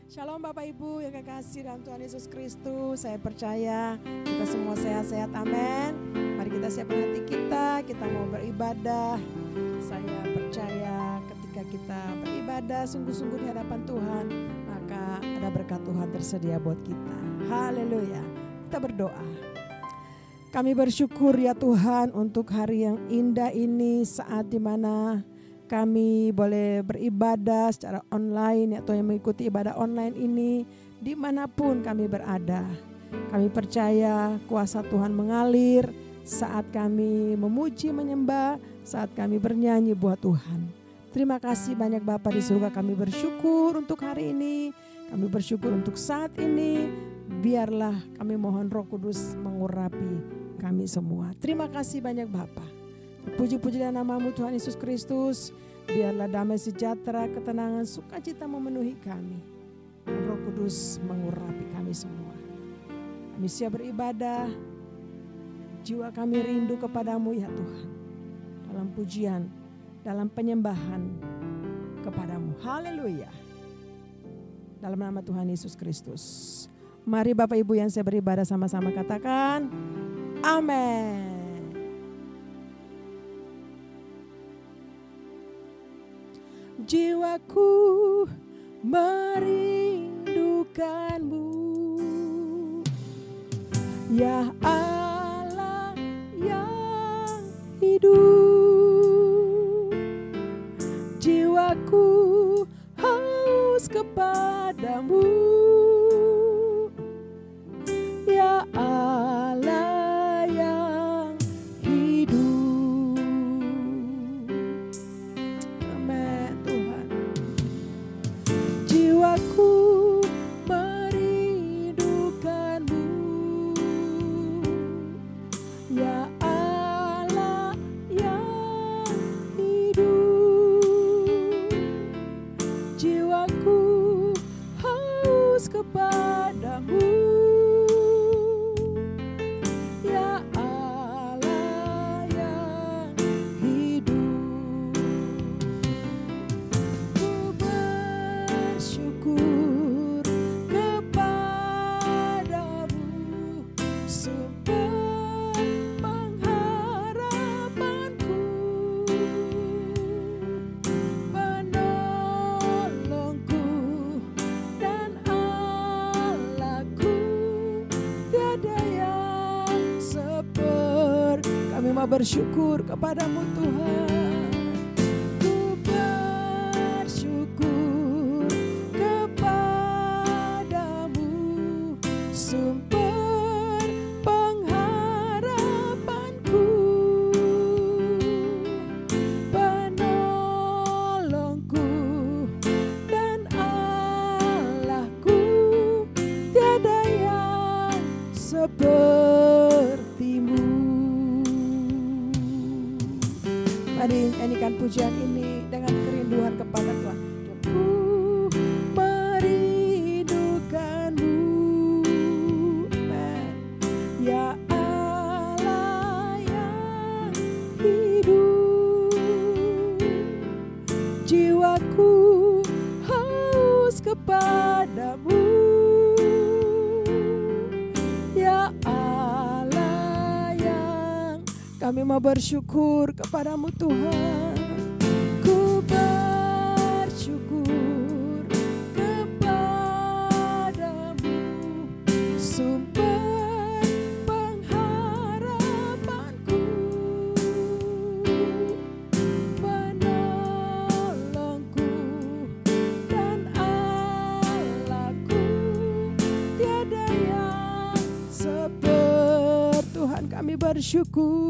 Shalom Bapak Ibu yang kekasih dalam Tuhan Yesus Kristus. Saya percaya kita semua sehat-sehat, amin. Mari kita siapkan hati kita mau beribadah. Saya percaya ketika kita beribadah sungguh-sungguh di hadapan Tuhan, maka ada berkat Tuhan tersedia buat kita. Haleluya. Kita berdoa. Kami bersyukur ya Tuhan untuk hari yang indah ini, saat dimana kami boleh beribadah secara online atau yang mengikuti ibadah online ini dimanapun kami berada. Kami percaya kuasa Tuhan mengalir saat kami memuji, menyembah, saat kami bernyanyi buat Tuhan. Terima kasih banyak Bapa di surga, kami bersyukur untuk hari ini. Kami bersyukur untuk saat ini. Biarlah kami mohon Roh Kudus mengurapi kami semua. Terima kasih banyak Bapa. Puji-puji dan namamu Tuhan Yesus Kristus. Biarlah damai sejahtera, ketenangan, sukacita memenuhi kami. Dan Roh Kudus mengurapi kami semua. Kami siap beribadah. Jiwa kami rindu kepadamu ya Tuhan. Dalam pujian, dalam penyembahan kepadamu. Haleluya. Dalam nama Tuhan Yesus Kristus. Mari Bapak Ibu yang saya beribadah sama-sama katakan amin. Jiwaku merindukanmu, ya Allah yang hidup. Jiwaku haus kepadamu, ya Allah yang hidup. Amin Tuhan. Jiwaku merindukanmu, ya Allah yang hidup. Jiwaku haus kepadamu, ya Allah yang hidup. Ku bersyukur kepadamu, sumber pengharapanku, penolongku dan Allahku. Tiada yang seperti. Kami mau bersyukur kepadamu Tuhan. Ku bersyukur kepadamu, sumber pengharapanku, penolongku dan Allahku. Tiada yang sepertimu. Mari nyanyikan pujian ini dengan kerinduan kepada Tuhan. Ku merindukanmu, amen. Ya Allah yang hidup. Jiwaku haus kepadamu, ya Allah yang. Kami mau bersyukur kepadamu Tuhan. Ku bersyukur kepadamu, sumber pengharapanku, penolongku dan Allahku. Tiada yang seperti Tuhan, kami bersyukur.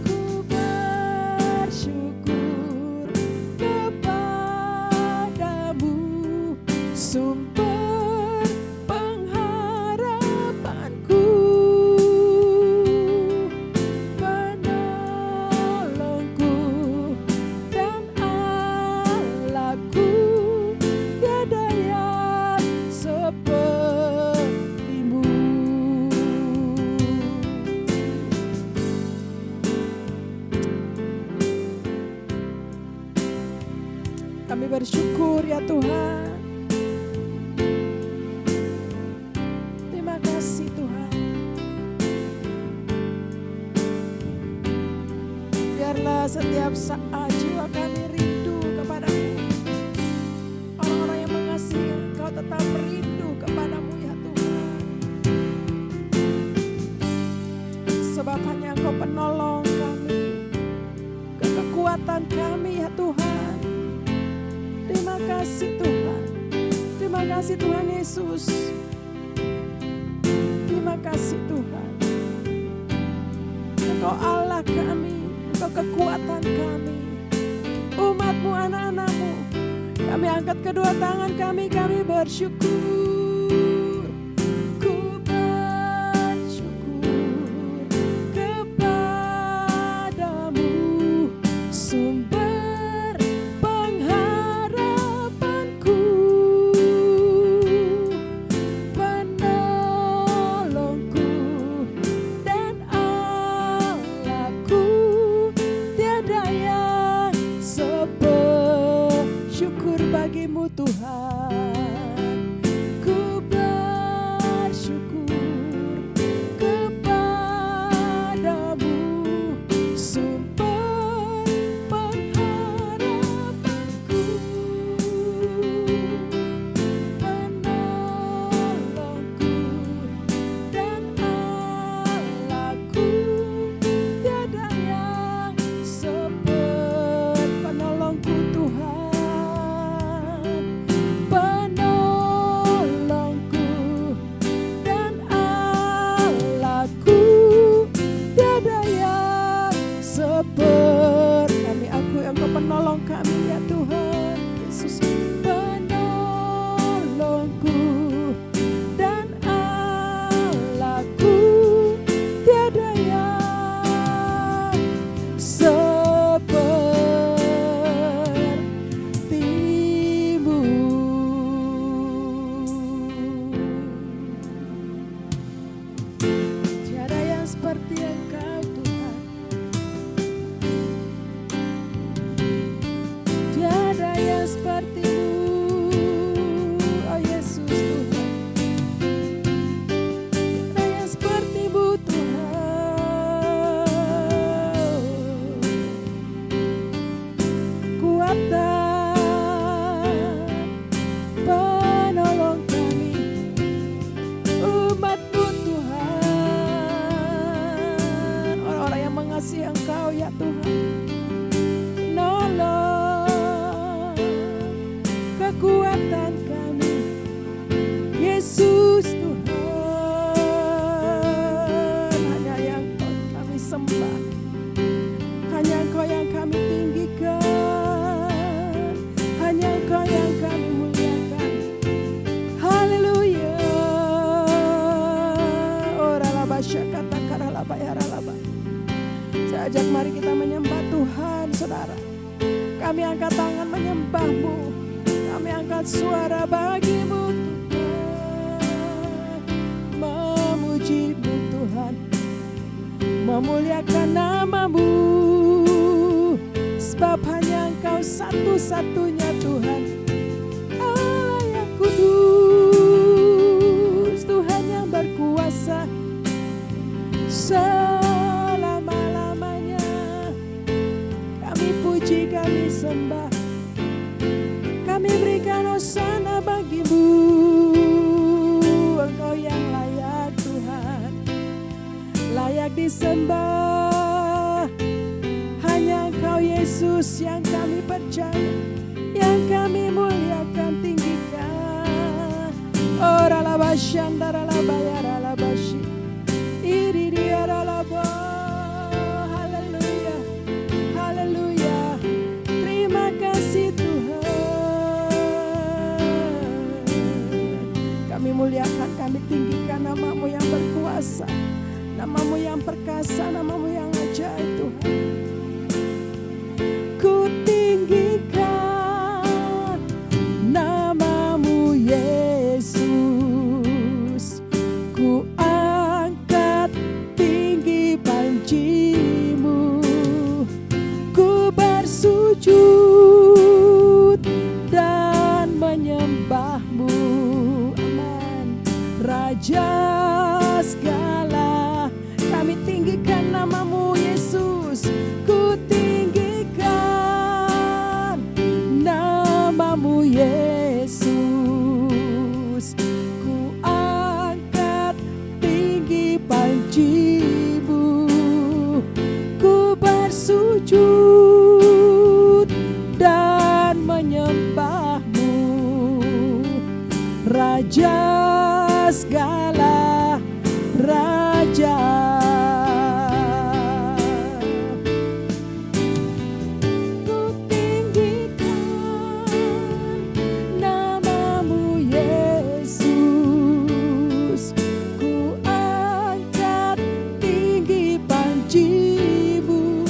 Ku bersyukur kepadamu, sumber pengharapanku, penolongku dan Allahku. Tiada yang sepertimu. Kami bersyukur ya Tuhan. setiap saat jiwa kami rindu kepadamu. Orang-orang yang mengasihi Engkau tetap rindu kepadamu ya Tuhan. Sebab hanya Engkau penolong kami, kekuatan kami ya Tuhan. Terima kasih Tuhan. Terima kasih Tuhan Yesus. Terima kasih Tuhan. Engkau Allah kami, Engkau kekuatan kami, umat-Mu, anak-anak-Mu. Kami angkat kedua tangan kami bersyukur. Ku bersyukur kepadamu, sumber pengharapanku, penolongku dan Allahku. Tiada yang sebersyukur bagimu Tuhan. Ku bersyukur kepadamu, sumber pengharapanku, penolongku dan Allahku. Tiada yang penolongku Tuhan, penolongku dan Allahku. Tiada yang kami akui Engkau penolong kami ya Tuhan Yesus, penolongku dan Allahku. Tiada yang sepertimu. Tiada yang seperti Engkau Tuhan. Tiada yang sepertimu, oh Yesus Tuhan. Tiada yang sepertimu Tuhan. Kuatan penolong kami, umat-Mu Tuhan. Orang-orang yang mengasihi Engkau ya Tuhan. Nolong kekuatan kami, Yesus Tuhan. Hanya yang kami sembah, hanya Engkau yang kami tinggikan, hanya Engkau yang kami muliakan. Haleluya. Ora laba syakata karalaba ya ralaba. Saya ajak mari kita menyembah Tuhan saudara. Kami angkat tangan menyembah-Mu, kami angkat suara bagi-Mu Tuhan, memuji-Mu Tuhan, memuliakan nama-Mu. Sebab hanya Engkau satu-satunya Tuhan, Allah yang kudus, Tuhan yang berkuasa selama-lamanya. Kami puji, kami sembah, kami berikan hosana bagi-Mu. Engkau yang layak Tuhan, layak disembah. Hanya Engkau Yesus yang kami percaya, yang kami muliakan, tinggikan. Ora laba syandara laba ya ralaba shi. Iri dia ralaba. Haleluya. Haleluya. Terima kasih Tuhan. Kami muliakan, kami tinggikan nama-Mu yang berkuasa, nama-Mu yang perkasa, nama-Mu yang ajaib Tuhan. Ku tinggikan nama-Mu Yesus, ku angkat tinggi panji-Mu, ku bersujud dan menyembah-Mu. Amin. Raja segala, kami tinggikan nama Raja segala raja. Ku tinggikan namamu Yesus, ku angkat tinggi panjimu,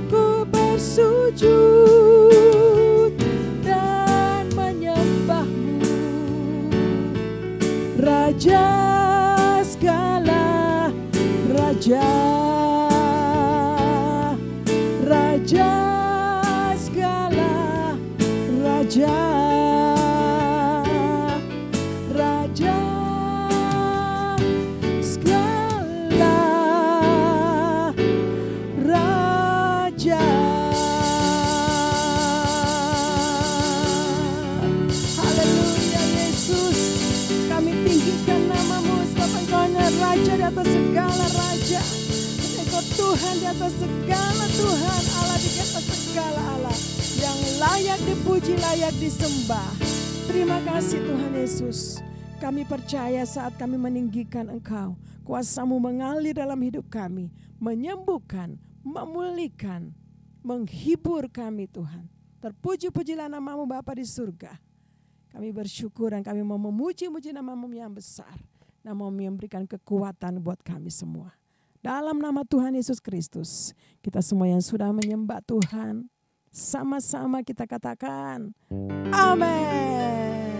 ku bersujud dan menyembahmu. Raja segala raja, Raja segala raja, Raja segala raja. Haleluya Yesus, kami tinggikan namamu sebab Engkau hanya Raja di atas segala raja. Engkau Tuhan di atas segala Tuhan, Allah di atas segala Allah, yang layak dipuji, layak disembah. Terima kasih Tuhan Yesus. Kami percaya saat kami meninggikan Engkau, kuasa-Mu mengalir dalam hidup kami, menyembuhkan, memulihkan, menghibur kami Tuhan. Terpuji-pujilah namamu Bapa di surga. Kami bersyukur dan kami mau memuji-muji namamu yang besar. Namamu memberikan kekuatan buat kami semua. Dalam nama Tuhan Yesus Kristus, kita semua yang sudah menyembah Tuhan, sama-sama kita katakan, amin.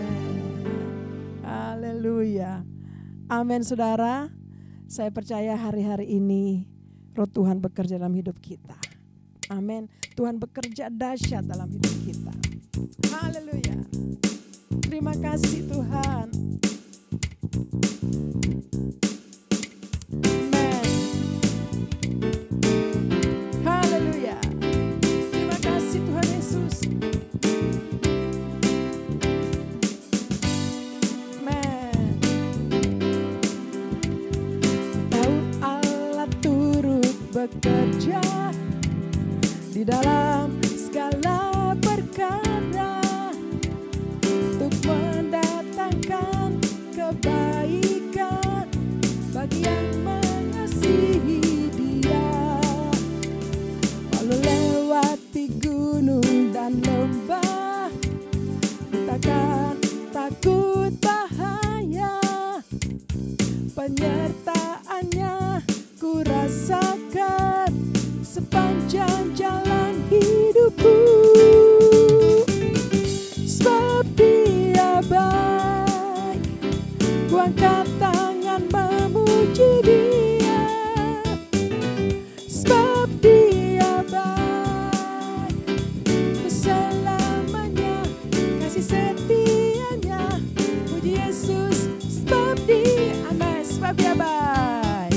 Haleluya. Amin saudara. Saya percaya hari-hari ini Roh Tuhan bekerja dalam hidup kita. Amin. Tuhan bekerja dahsyat dalam hidup kita. Haleluya. Terima kasih Tuhan. Amen. Haleluya. Terima kasih Tuhan Yesus. Amen. Tahu Allah turut bekerja di dalam segala perkara untuk mendatangkan kebaikan bagi yang mengasihi Dia. Walau lewati gunung dan lembah, takkan takut bahaya. Penyertaannya ku rasakan sepanjang jalan hidupku. Sebab Dia baik, ku angkat tangan memuji Dia. Sebab Dia baik, selamanya kasih setianya. Puji Yesus, sebab Dia, amin. Sebab Dia baik,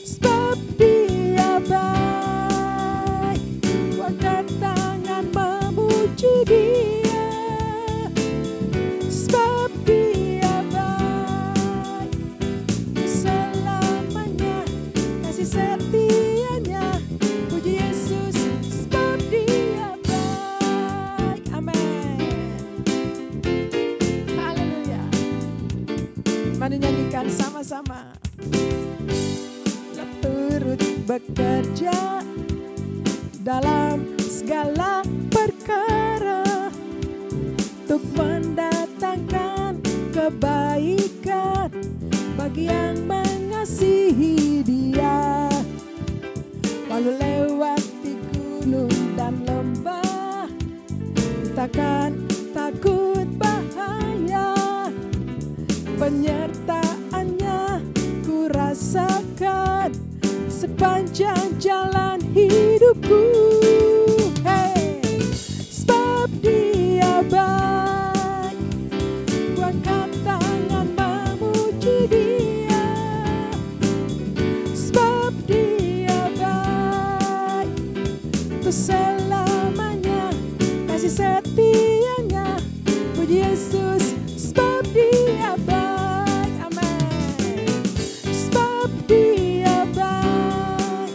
sebab Dia baik, ku angkat tangan memuji Dia. Sebab Dia baik, selamanya kasih setianya. Puji Yesus, sebab Dia baik, amin. Haleluya. Mari nyanyikan sama-sama. Turut bekerja dalam segala perkara untuk mendatangkan kebaikan bagi yang mengasihi Dia. Walau lewati gunung dan lembah, takkan takut bahaya. Penyertaannya ku rasakan sepanjang jalan hidupku. Hey, sebab Dia baik, ku angkat tangan memuji Dia. Sebab Dia baik, untuk selamanya kasih setianya. Puji Yesus, sebab Dia baik, amin. Sebab Dia baik,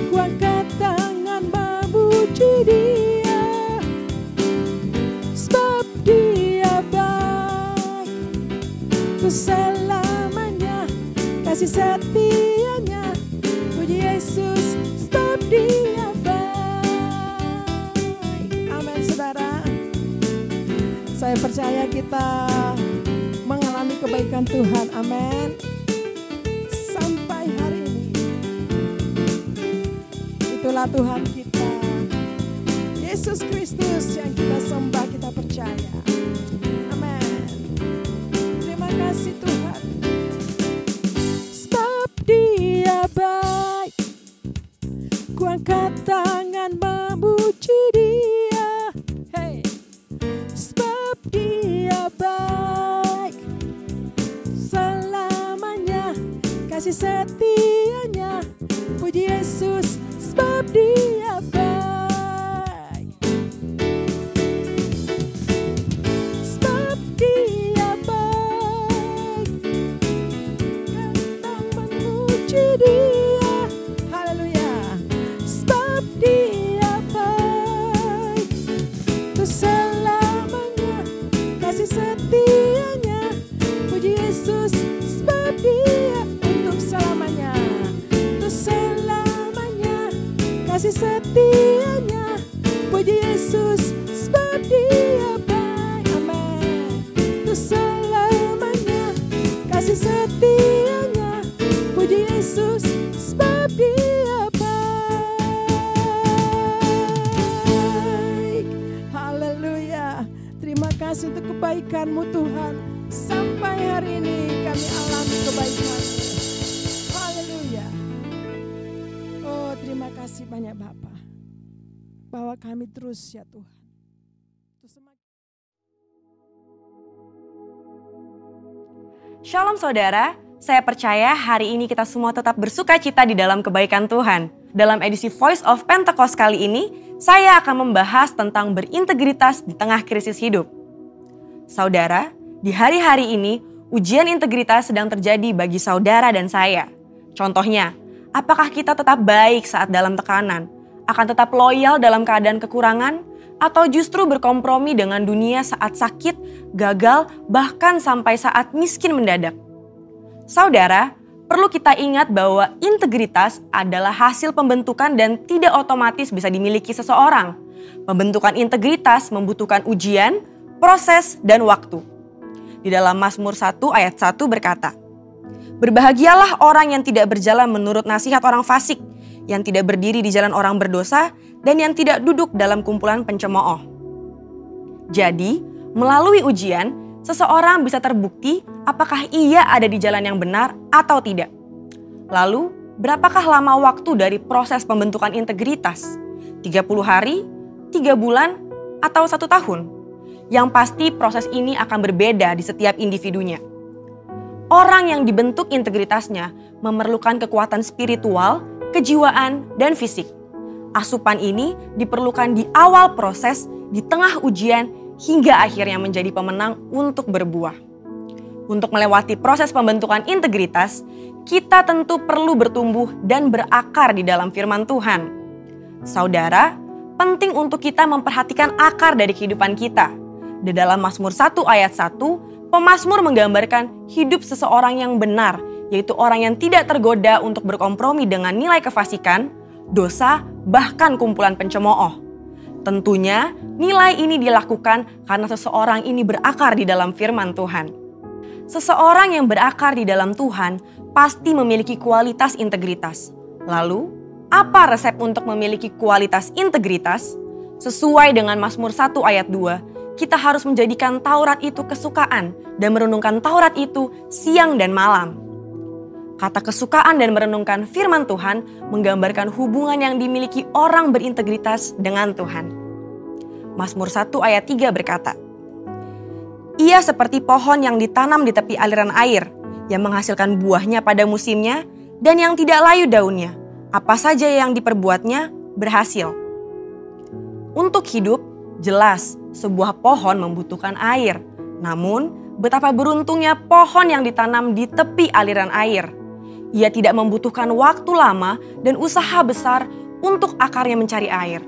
ku angkat tangan memuji Dia. Sebab Dia baik, kasih setianya. Puji Yesus, sebab Dia baik. Amin saudara. Saya percaya kita mengalami kebaikan Tuhan. Amin. Sampai hari ini. Itulah Tuhan kita, Yesus Kristus yang kita sembah, kita percaya. Amin. Terima kasih Tuhan. Sebab Dia baik, ku angkat tangan memuji Dia. Hey. Sebab Dia baik, selamanya kasih setianya. Puji Yesus, sebab Dia baik. Sebab Dia baik, datang memuji Dia. Haleluya. Sebab Dia baik, untuk selamanya kasih setianya. Puji Yesus, sebab Dia untuk selamanya. Untuk selamanya kasih setianya. Puji Yesus, sebab Dia baik. Amin. Untuk selamanya kasih setianya. Puji Yesus, sebab Dia baik. Haleluya. Terima kasih untuk kebaikan-Mu Tuhan. Sampai hari ini kami alami kebaikan-Mu. Haleluya. Oh, terima kasih banyak Bapa. Bawa kami terus ya Tuhan. Shalom saudara, saya percaya hari ini kita semua tetap bersuka cita di dalam kebaikan Tuhan. Dalam edisi Voice of Pentecost kali ini, saya akan membahas tentang berintegritas di tengah krisis hidup. Saudara, di hari-hari ini, ujian integritas sedang terjadi bagi saudara dan saya. Contohnya, apakah kita tetap baik saat dalam tekanan, akan tetap loyal dalam keadaan kekurangan, atau justru berkompromi dengan dunia saat sakit, gagal, bahkan sampai saat miskin mendadak? Saudara, perlu kita ingat bahwa integritas adalah hasil pembentukan dan tidak otomatis bisa dimiliki seseorang. Pembentukan integritas membutuhkan ujian, proses, dan waktu. Di dalam Mazmur 1 ayat 1 berkata, "Berbahagialah orang yang tidak berjalan menurut nasihat orang fasik, yang tidak berdiri di jalan orang berdosa, dan yang tidak duduk dalam kumpulan pencemooh." Jadi, melalui ujian, seseorang bisa terbukti apakah ia ada di jalan yang benar atau tidak. Lalu, berapakah lama waktu dari proses pembentukan integritas? 30 hari, 3 bulan, atau 1 tahun? Yang pasti proses ini akan berbeda di setiap individunya. Orang yang dibentuk integritasnya memerlukan kekuatan spiritual, kejiwaan, dan fisik. Asupan ini diperlukan di awal proses, di tengah ujian, hingga akhirnya menjadi pemenang untuk berbuah. Untuk melewati proses pembentukan integritas, kita tentu perlu bertumbuh dan berakar di dalam firman Tuhan. Saudara, penting untuk kita memperhatikan akar dari kehidupan kita. Di dalam Mazmur 1 ayat 1, pemazmur menggambarkan hidup seseorang yang benar, yaitu orang yang tidak tergoda untuk berkompromi dengan nilai kefasikan, dosa, bahkan kumpulan pencemooh. Tentunya nilai ini dilakukan karena seseorang ini berakar di dalam firman Tuhan. Seseorang yang berakar di dalam Tuhan pasti memiliki kualitas integritas. Lalu, apa resep untuk memiliki kualitas integritas? Sesuai dengan Mazmur 1 ayat 2, kita harus menjadikan Taurat itu kesukaan dan merenungkan Taurat itu siang dan malam. Kata kesukaan dan merenungkan firman Tuhan menggambarkan hubungan yang dimiliki orang berintegritas dengan Tuhan. Mazmur 1 ayat 3 berkata, "Ia seperti pohon yang ditanam di tepi aliran air, yang menghasilkan buahnya pada musimnya dan yang tidak layu daunnya. Apa saja yang diperbuatnya berhasil." Untuk hidup, jelas sebuah pohon membutuhkan air. Namun, betapa beruntungnya pohon yang ditanam di tepi aliran air. Ia tidak membutuhkan waktu lama dan usaha besar untuk akarnya mencari air.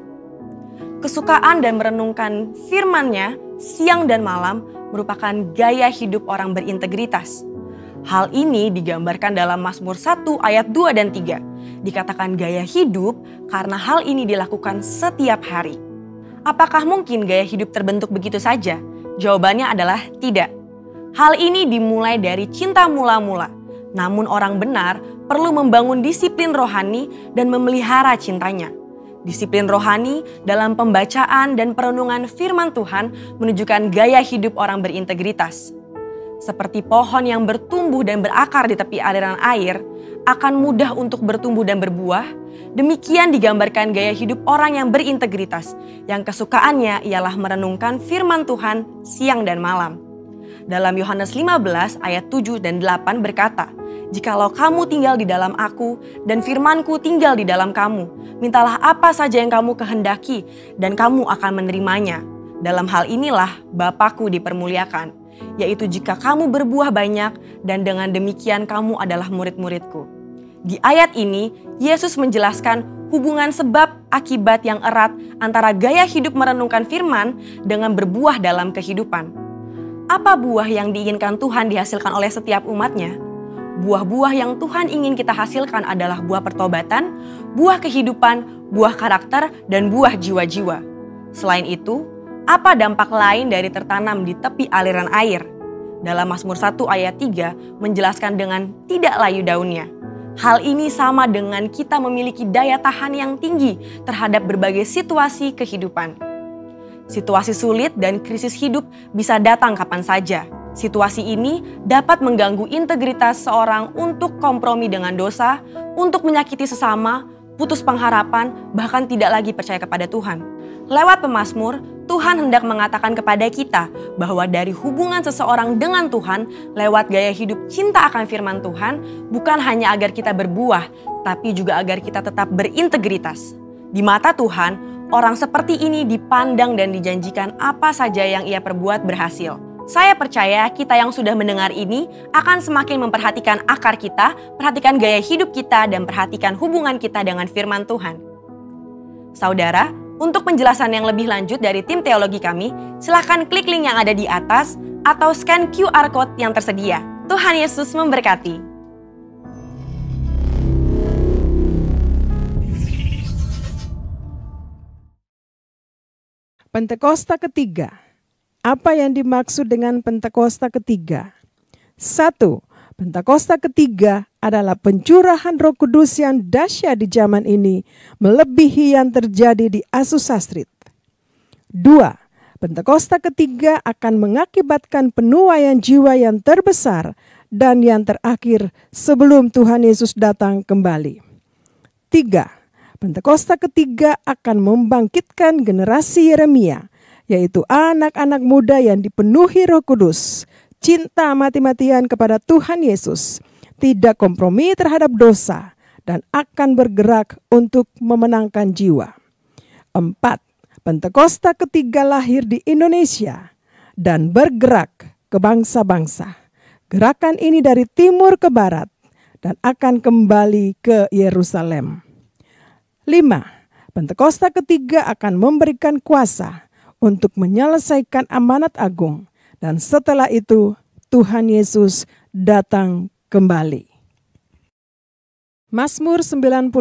Kesukaan dan merenungkan firman-Nya siang dan malam merupakan gaya hidup orang berintegritas. Hal ini digambarkan dalam Mazmur 1 ayat 2 dan 3. Dikatakan gaya hidup karena hal ini dilakukan setiap hari. Apakah mungkin gaya hidup terbentuk begitu saja? Jawabannya adalah tidak. Hal ini dimulai dari cinta mula-mula. Namun orang benar perlu membangun disiplin rohani dan memelihara cintanya. Disiplin rohani dalam pembacaan dan perenungan firman Tuhan menunjukkan gaya hidup orang berintegritas. Seperti pohon yang bertumbuh dan berakar di tepi aliran air, akan mudah untuk bertumbuh dan berbuah. Demikian digambarkan gaya hidup orang yang berintegritas, yang kesukaannya ialah merenungkan firman Tuhan siang dan malam. Dalam Yohanes 15 ayat 7 dan 8 berkata, "Jikalau kamu tinggal di dalam aku dan firmanku tinggal di dalam kamu, mintalah apa saja yang kamu kehendaki dan kamu akan menerimanya. Dalam hal inilah Bapa-Ku dipermuliakan, yaitu jika kamu berbuah banyak dan dengan demikian kamu adalah murid-murid-Ku." Di ayat ini, Yesus menjelaskan hubungan sebab akibat yang erat antara gaya hidup merenungkan firman dengan berbuah dalam kehidupan. Apa buah yang diinginkan Tuhan dihasilkan oleh setiap umatnya? Buah-buah yang Tuhan ingin kita hasilkan adalah buah pertobatan, buah kehidupan, buah karakter, dan buah jiwa-jiwa. Selain itu, apa dampak lain dari tertanam di tepi aliran air? Dalam Mazmur 1 ayat 3 menjelaskan dengan tidak layu daunnya. Hal ini sama dengan kita memiliki daya tahan yang tinggi terhadap berbagai situasi kehidupan. Situasi sulit dan krisis hidup bisa datang kapan saja. Situasi ini dapat mengganggu integritas seorang untuk kompromi dengan dosa, untuk menyakiti sesama, putus pengharapan, bahkan tidak lagi percaya kepada Tuhan. Lewat pemazmur, Tuhan hendak mengatakan kepada kita bahwa dari hubungan seseorang dengan Tuhan lewat gaya hidup cinta akan firman Tuhan bukan hanya agar kita berbuah, tapi juga agar kita tetap berintegritas. Di mata Tuhan, orang seperti ini dipandang dan dijanjikan apa saja yang ia perbuat berhasil. Saya percaya kita yang sudah mendengar ini akan semakin memperhatikan akar kita, perhatikan gaya hidup kita, dan perhatikan hubungan kita dengan firman Tuhan. Saudara, untuk penjelasan yang lebih lanjut dari tim teologi kami, silakan klik link yang ada di atas atau scan QR Code yang tersedia. Tuhan Yesus memberkati. Pentakosta ketiga. Apa yang dimaksud dengan Pentakosta ketiga? 1. Pentakosta ketiga adalah pencurahan Roh Kudus yang dahsyat di zaman ini, melebihi yang terjadi di Azusa Street. 2. Pentakosta ketiga akan mengakibatkan penuaian jiwa yang terbesar dan yang terakhir sebelum Tuhan Yesus datang kembali. 3. Pentakosta ketiga akan membangkitkan generasi Yeremia, yaitu anak-anak muda yang dipenuhi Roh Kudus, cinta mati-matian kepada Tuhan Yesus, tidak kompromi terhadap dosa, dan akan bergerak untuk memenangkan jiwa. 4. Pentakosta ketiga lahir di Indonesia dan bergerak ke bangsa-bangsa. Gerakan ini dari timur ke barat dan akan kembali ke Yerusalem. 5. Pentakosta ketiga akan memberikan kuasa untuk menyelesaikan amanat agung. Dan setelah itu Tuhan Yesus datang kembali. Mazmur 91.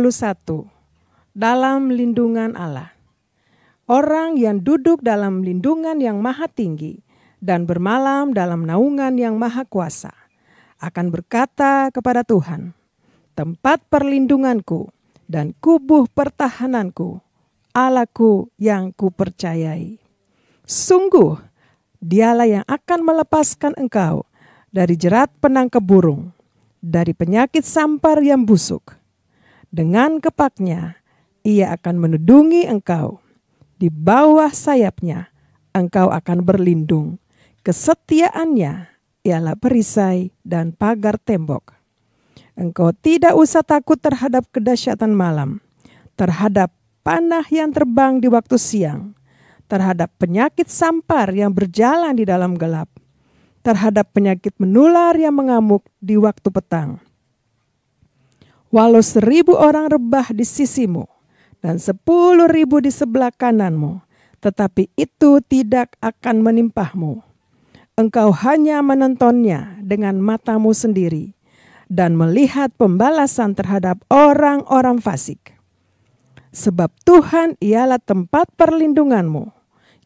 Dalam lindungan Allah. Orang yang duduk dalam lindungan yang maha tinggi dan bermalam dalam naungan yang maha kuasa akan berkata kepada Tuhan, tempat perlindunganku dan kubuh pertahananku, Allahku yang kupercayai. Sungguh, Dialah yang akan melepaskan engkau dari jerat penangkap burung, dari penyakit sampar yang busuk. Dengan kepaknya, ia akan menudungi engkau. Di bawah sayapnya, engkau akan berlindung. Kesetiaannya ialah perisai dan pagar tembok. Engkau tidak usah takut terhadap kedahsyatan malam, terhadap panah yang terbang di waktu siang, terhadap penyakit sampar yang berjalan di dalam gelap, terhadap penyakit menular yang mengamuk di waktu petang. Walau 1.000 orang rebah di sisimu dan 10.000 di sebelah kananmu, tetapi itu tidak akan menimpahmu. engkau hanya menontonnya dengan matamu sendiri dan melihat pembalasan terhadap orang-orang fasik. Sebab Tuhan ialah tempat perlindunganmu,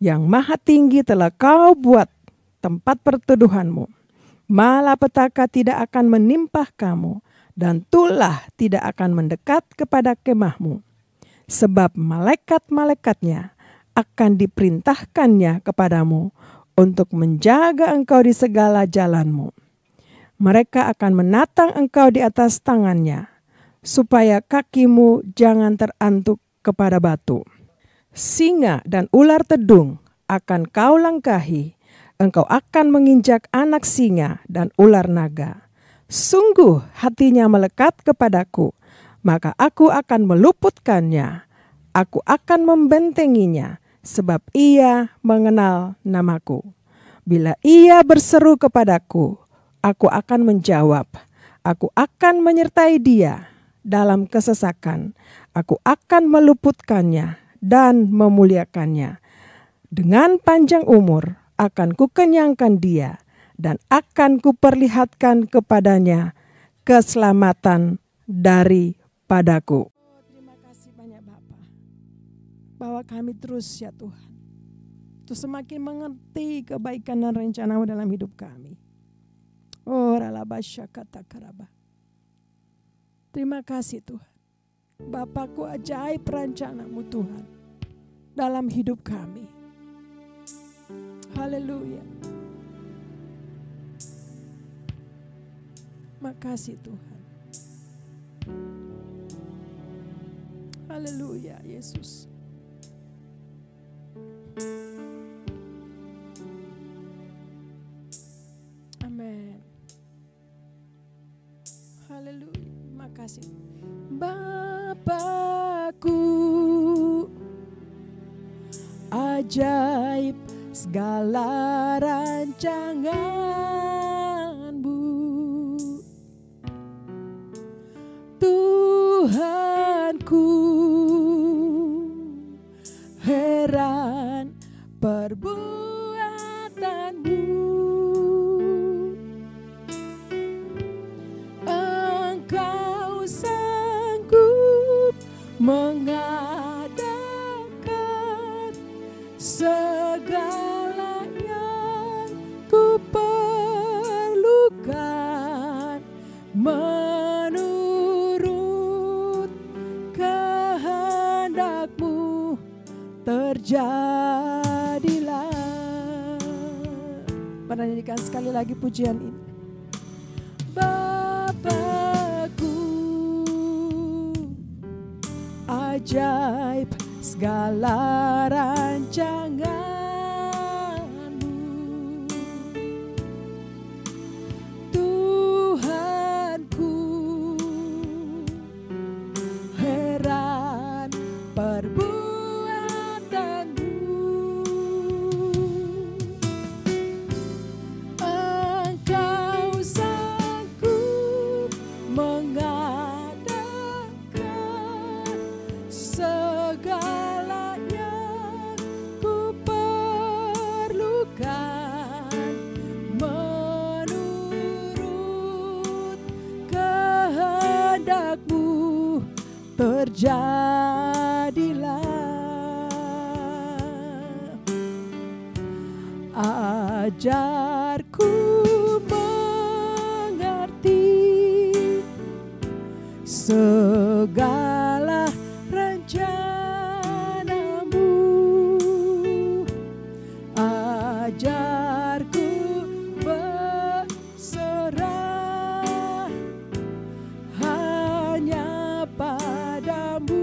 yang maha tinggi telah kau buat tempat perteduhanmu. Malapetaka tidak akan menimpa kamu, dan tulah tidak akan mendekat kepada kemahmu. Sebab malaikat-malaikatnya akan diperintahkannya kepadamu untuk menjaga engkau di segala jalanmu. Mereka akan menatang engkau di atas tangannya, supaya kakimu jangan terantuk kepada batu. Singa dan ular tedung akan kau langkahi, engkau akan menginjak anak singa dan ular naga. Sungguh hatinya melekat kepadaku, maka aku akan meluputkannya. Aku akan membentenginya, sebab ia mengenal namaku. Bila ia berseru kepadaku, aku akan menjawab. Aku akan menyertai dia dalam kesesakan. Aku akan meluputkannya dan memuliakannya. Dengan panjang umur akan kukenyangkan dia, dan akan kuperlihatkan kepadanya keselamatan daripadaku. Terima kasih banyak Bapa, bahwa kami terus ya Tuhan, untuk semakin mengerti kebaikan dan rencana-Mu dalam hidup kami. Oh ralabasya kata karaba. Terima kasih Tuhan. Bapakku, ajaib rencana-Mu Tuhan dalam hidup kami. Haleluya. Makasih Tuhan. Haleluya Yesus. Amin. Haleluya. Makasih. Bapakku, ajaib segala rancangan-Mu. Tuhanku, heran perbuatan-Mu. Engkau sanggup mengadakan segala yang ku perlukan, menurut kehendak-Mu terjadilah. Mari nyanyikan sekali lagi pujian ini. Bapakku, ajaib segala rancangan-Mu. Tuhanku, heran perbuatan-Mu. Engkau sanggup mengadakan segala yang ku perlukan, menurut kehendak-Mu terjadilah. Ajarku mengerti segala rencana-Mu. Ajarku berserah hanya padamu.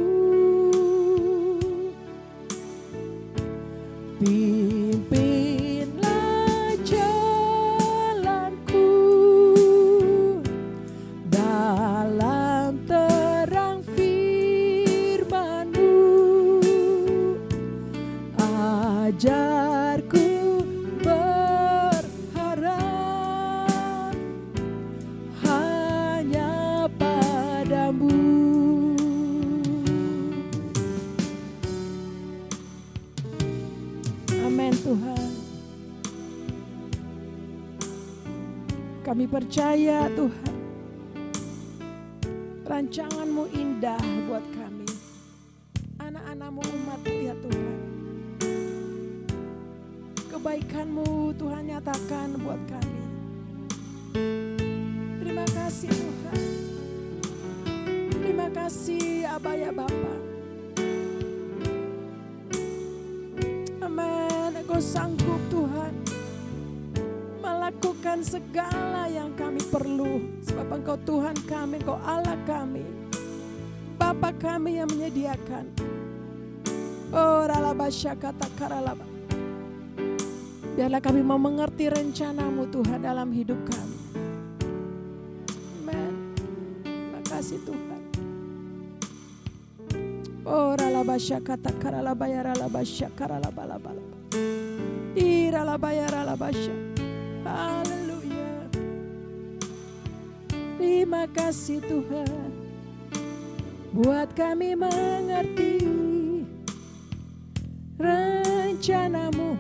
Pimpinlah jalanku dalam terang firman-Mu. Ajarku berharap hanya padamu. Amin Tuhan. Kami percaya Tuhan, rancangan-Mu indah buat kami, anak-anak-Mu, umat-Mu ya Tuhan. Kebaikan-Mu Tuhan nyatakan buat kami. Terima kasih Tuhan. Terima kasih Aba ya Bapa. Amin. Engkau sanggup Tuhan melakukan segala yang kami perlu. Sebab Engkau Tuhan kami, Engkau Allah kami, Bapa kami yang menyediakan. Oh ralabasya kata karalaba. Biarlah kami mau mengerti rencana-Mu Tuhan dalam hidup kami. Amin. Terima kasih Tuhan. Oh ralabasya kata karalabaya ralabasya karalabalabala. Iralabaya ralabasya. Haleluya. Terima kasih Tuhan, buat kami mengerti rencana-Mu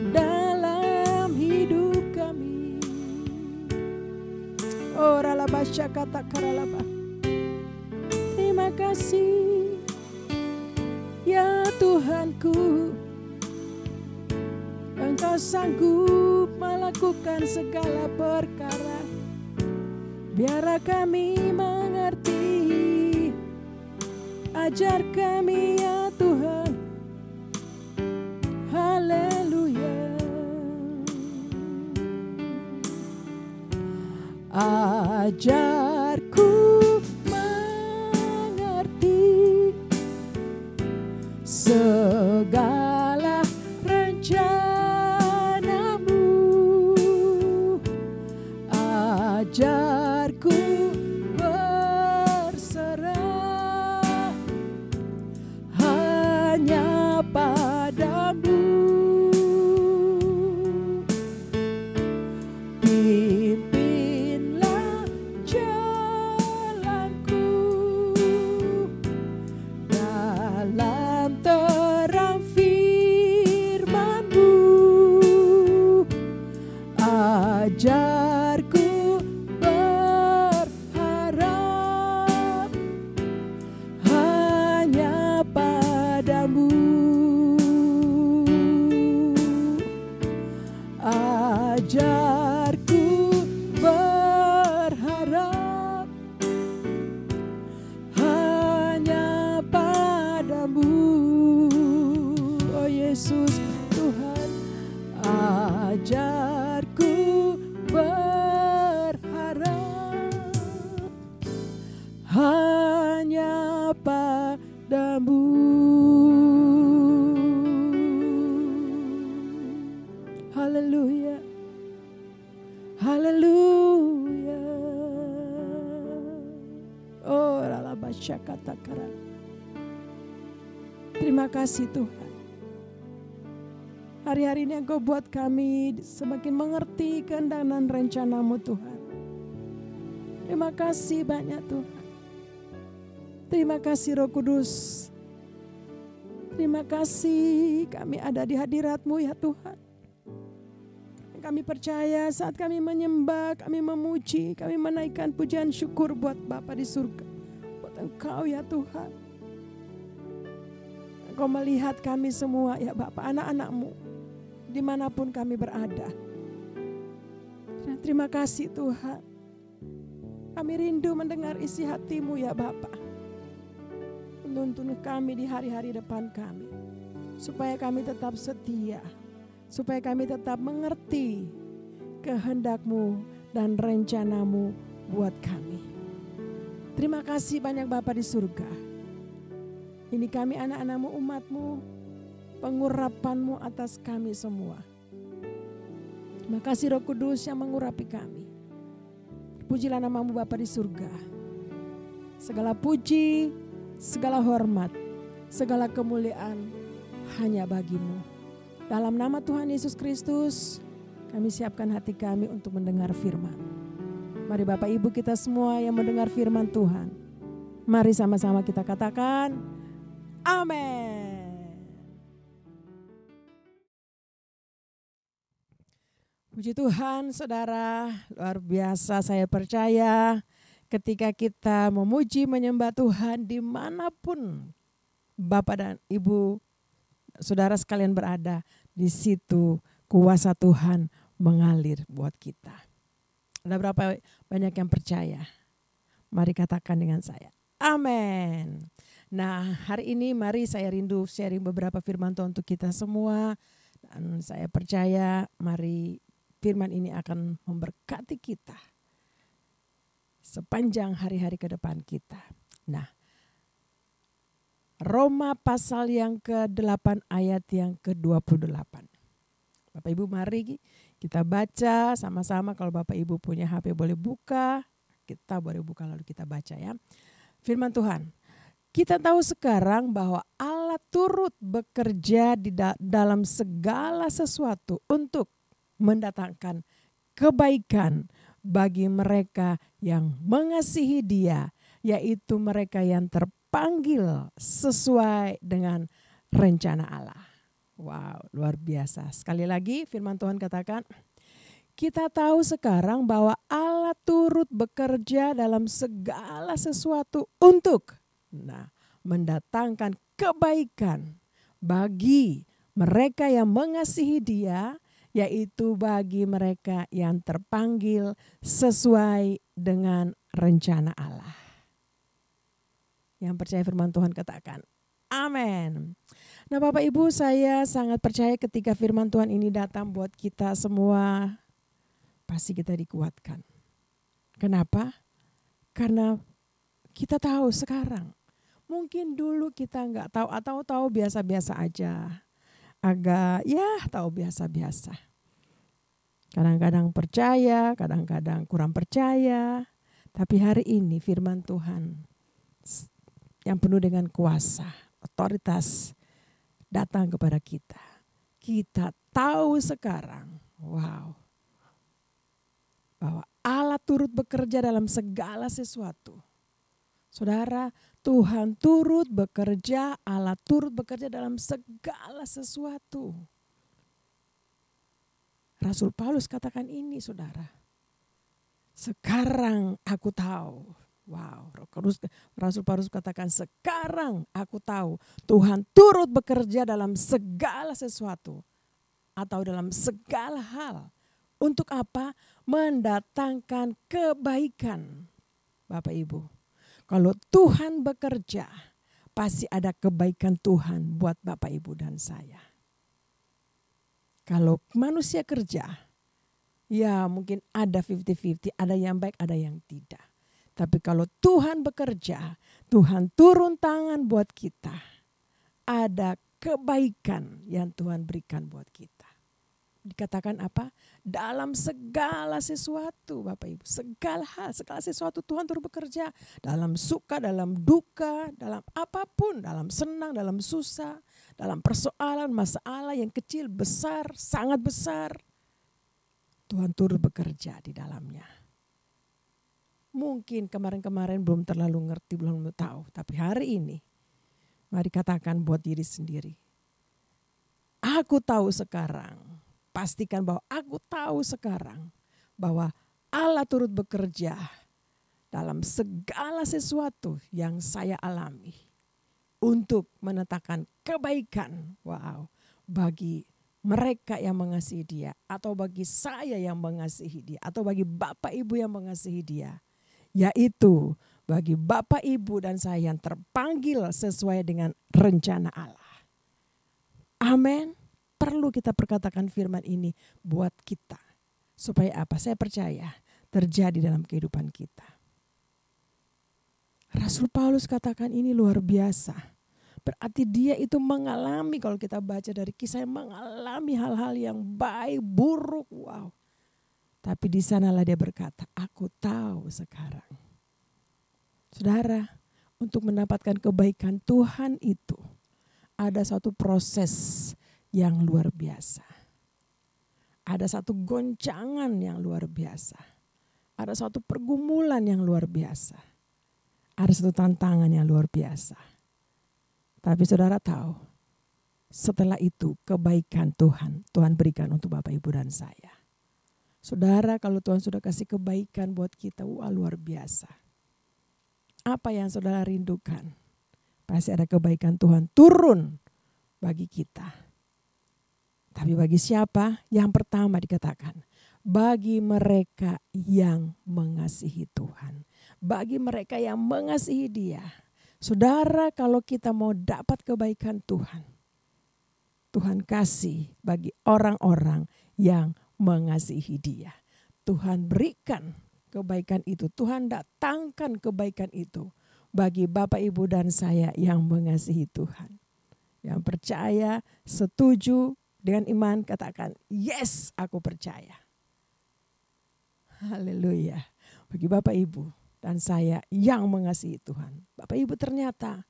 dalam hidup kami. Oh ralabasya kata karalaba. Terima kasih ya Tuhanku, Engkau sanggup melakukan segala perkara. Biarlah kami mengerti, ajar kami ya Tuhan. Haleluya. Ajarku mengerti segala rencana-Mu. Ajarku berserah hanya padamu. Pimpinlah jalanku dalam terang firman-Mu. Ajarku berharap hanya padamu. Ajarku berharap hanya padamu. Oh Yesus Tuhan, ajarku berharap hanya padamu. Haleluya. Haleluya. Oh ralabasya kata karal. Terima kasih Tuhan. Hari-hari ini Engkau buat kami semakin mengerti kehendak dan rencana-Mu Tuhan. Terima kasih banyak Tuhan. Terima kasih Roh Kudus. Terima kasih kami ada di hadirat-Mu ya Tuhan. Kami percaya saat kami menyembah, kami memuji, kami menaikkan pujian syukur buat Bapa di surga. Buat Engkau ya Tuhan. Engkau melihat kami semua ya Bapa, anak-anak-Mu, dimanapun kami berada. Dan terima kasih Tuhan. Kami rindu mendengar isi hati-Mu ya Bapa. Menuntun kami di hari-hari depan kami. Supaya kami tetap setia. Supaya kami tetap mengerti kehendak-Mu dan rencana-Mu buat kami. Terima kasih banyak Bapa di surga. Ini kami anak-anak-Mu, umat-Mu, pengurapan-Mu atas kami semua. Terima kasih Roh Kudus yang mengurapi kami. Pujilah nama-Mu Bapa di surga. Segala puji, segala hormat, segala kemuliaan hanya bagi-Mu. Dalam nama Tuhan Yesus Kristus, kami siapkan hati kami untuk mendengar firman. Mari Bapak Ibu kita semua yang mendengar firman Tuhan, mari sama-sama kita katakan, amin. Puji Tuhan saudara, luar biasa saya percaya ketika kita memuji menyembah Tuhan dimanapun Bapak dan Ibu saudara sekalian berada, di situ kuasa Tuhan mengalir buat kita. Ada berapa banyak yang percaya? Mari katakan dengan saya, amin. Nah, hari ini mari saya rindu sharing beberapa firman Tuhan untuk kita semua. Dan saya percaya mari firman ini akan memberkati kita sepanjang hari-hari ke depan kita. Nah, Roma pasal yang ke-8 ayat yang ke-28. Bapak Ibu mari kita baca sama-sama. Kalau Bapak Ibu punya HP boleh buka. Kita boleh buka lalu kita baca ya. Firman Tuhan. Kita tahu sekarang bahwa Allah turut bekerja di dalam segala sesuatu untuk mendatangkan kebaikan bagi mereka yang mengasihi Dia, yaitu mereka yang terpanggil sesuai dengan rencana Allah. Wow, luar biasa. Sekali lagi firman Tuhan katakan, kita tahu sekarang bahwa Allah turut bekerja dalam segala sesuatu untuk mendatangkan kebaikan bagi mereka yang mengasihi Dia, yaitu bagi mereka yang terpanggil sesuai dengan rencana Allah. Yang percaya firman Tuhan katakan, amin. Nah Bapak Ibu, saya sangat percaya ketika firman Tuhan ini datang buat kita semua, pasti kita dikuatkan. Kenapa? Karena kita tahu sekarang. Mungkin dulu kita nggak tahu atau tahu biasa-biasa aja. Agak tahu biasa-biasa. Kadang-kadang percaya, kadang-kadang kurang percaya. Tapi hari ini firman Tuhan yang penuh dengan kuasa, otoritas datang kepada kita. Kita tahu sekarang, bahwa Allah turut bekerja dalam segala sesuatu. Saudara, Tuhan turut bekerja, Allah turut bekerja dalam segala sesuatu. Rasul Paulus katakan ini saudara. Sekarang aku tahu. Rasul Paulus katakan sekarang aku tahu Tuhan turut bekerja dalam segala sesuatu. Atau dalam segala hal. Untuk apa? Mendatangkan kebaikan. Bapak Ibu. Kalau Tuhan bekerja, pasti ada kebaikan Tuhan buat Bapak Ibu dan saya. Kalau manusia kerja, ya mungkin ada 50-50, ada yang baik, ada yang tidak. Tapi kalau Tuhan bekerja, Tuhan turun tangan buat kita. Ada kebaikan yang Tuhan berikan buat kita. Dikatakan apa? Dalam segala sesuatu Bapak Ibu. Segala hal, segala sesuatu Tuhan turut bekerja. Dalam suka, dalam duka, dalam apapun. Dalam senang, dalam susah. Dalam persoalan, masalah yang kecil, besar, sangat besar. Tuhan turut bekerja di dalamnya. Mungkin kemarin-kemarin belum terlalu ngerti, belum tahu. Tapi hari ini, mari katakan buat diri sendiri. Aku tahu sekarang. Pastikan bahwa aku tahu sekarang bahwa Allah turut bekerja dalam segala sesuatu yang saya alami untuk menetapkan kebaikan bagi mereka yang mengasihi Dia atau bagi saya yang mengasihi Dia atau bagi Bapak Ibu yang mengasihi Dia, yaitu bagi Bapak Ibu dan saya yang terpanggil sesuai dengan rencana Allah. Amin. Perlu kita perkatakan firman ini buat kita. Supaya apa? Saya percaya terjadi dalam kehidupan kita. Rasul Paulus katakan ini luar biasa. Berarti dia itu mengalami, kalau kita baca dari kisah, mengalami hal-hal yang baik, buruk. Tapi di sanalah dia berkata, aku tahu sekarang. Saudara, untuk mendapatkan kebaikan Tuhan itu ada satu proses yang luar biasa. Ada satu goncangan yang luar biasa. Ada satu pergumulan yang luar biasa. Ada satu tantangan yang luar biasa. Tapi saudara tahu, setelah itu kebaikan Tuhan berikan untuk Bapak Ibu dan saya. Saudara, kalau Tuhan sudah kasih kebaikan buat kita, wah luar biasa. Apa yang saudara rindukan? Pasti ada kebaikan Tuhan turun bagi kita. Tapi bagi siapa? Yang pertama dikatakan, bagi mereka yang mengasihi Tuhan. Bagi mereka yang mengasihi Dia. Saudara, kalau kita mau dapat kebaikan Tuhan, Tuhan kasih bagi orang-orang yang mengasihi Dia. Tuhan berikan kebaikan itu, Tuhan datangkan kebaikan itu bagi Bapak, Ibu dan saya yang mengasihi Tuhan. Yang percaya, setuju dengan iman, katakan, yes, aku percaya. Haleluya. Bagi Bapak, Ibu dan saya yang mengasihi Tuhan. Bapak, Ibu, ternyata